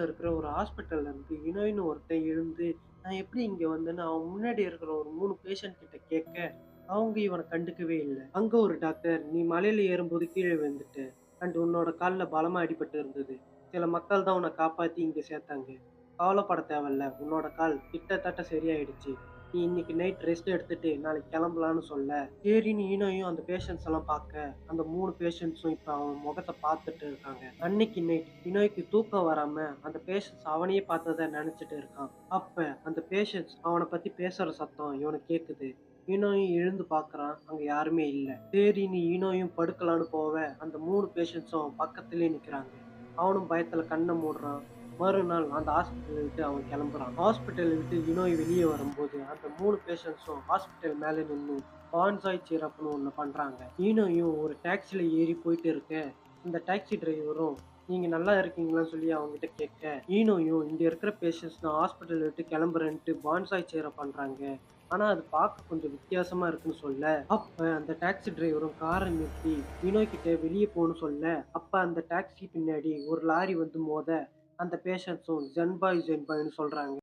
இருக்கிற ஒரு ஹாஸ்பிட்டல்ல இருந்து இனோய்னு ஒருத்தன் எழுந்து, நான் எப்படி இங்க வந்தேன்னு அவன் முன்னாடி இருக்கிற ஒரு 3 பேஷண்ட் கிட்ட கேட்க, அவங்க இவன கண்டுக்கவே இல்ல. அங்க ஒரு டாக்டர், "நீ மலையில ஏறும்போது கீழ விழுந்துட்ட. அண்ட் உன்னோட கால்ல பலமா அடிபட்டு இருந்தது. சில மக்கள் தான் உன்ன காப்பாத்தி இங்க சேர்த்தாங்க. கவலைப்பட தேவையில்ல. உன்னோட கால் கிட்டத்தட்ட சரியாயிடுச்சு. நீ இன்னைக்கு நைட் ரெஸ்ட் எடுத்துட்டு நாளைக்கு கிளம்பலான்னு" சொல்ல, சரின்னு ஈனோயும் அந்த பேஷண்ட்ஸ் எல்லாம் பார்க்க, அந்த 3 பேஷண்ட்ஸும் இப்ப அவன் முகத்த பார்த்துட்டு இருக்காங்க. அன்னைக்கு நைட் இனோய்க்கு தூக்கம் வராம அந்த பேஷண்ட்ஸ் அவனையே பார்த்தத நினைச்சுட்டு இருக்கான். அப்ப அந்த பேஷண்ட்ஸ் அவன பத்தி பேசுற சத்தம் இவனுக்கு கேக்குது. ஈனோயும் எழுந்து பார்க்கறான். அங்க யாருமே இல்ல. சரின்னு ஈனோயும் படுக்கலான்னு போவ, அந்த 3 பேஷண்ட்ஸும் பக்கத்திலேயே நிக்கிறாங்க. அவனும் பயத்துல கண்ண மூடுறான். மறுநாள் அந்த ஹாஸ்பிட்டல விட்டு அவன் கிளம்புறான். ஹாஸ்பிட்டல விட்டு இனோய் வெளிய வரும்போது, அந்த 3 பேஷண்ட்ஸும் ஹாஸ்பிட்டல் மேல நின்னு பான்சாய் சிரப்ன்னு ஒண்ணு பண்றாங்க. ஈனோயும் ஒரு டாக்ஸில ஏறி போயிட்டு இருக்க, அந்த டாக்ஸி டிரைவரும் நீங்க நல்லா இருக்கீங்களான்னு சொல்லி அவன்கிட்ட கேட்க, ஈனோயும் இங்க இருக்கிற பேஷண்ட்ஸ் நான் ஹாஸ்பிட்டல் விட்டு கிளம்புறேன்ட்டு பான்சாய் சிரப் பண்றாங்க. ஆனா அது பார்க்க கொஞ்சம் வித்தியாசமா இருக்குன்னு சொல்ல, அப்ப அந்த டாக்ஸி டிரைவரும் கார நிறுத்தி வினோய் கிட்ட வெளிய போன்னு சொல்ல, அப்ப அந்த டாக்ஸி பின்னாடி ஒரு லாரி வந்து மோத, அந்த பேஷண்ட்ஸும் ஜென்பாய் ஜென்பாய்ன்னு சொல்றாங்க.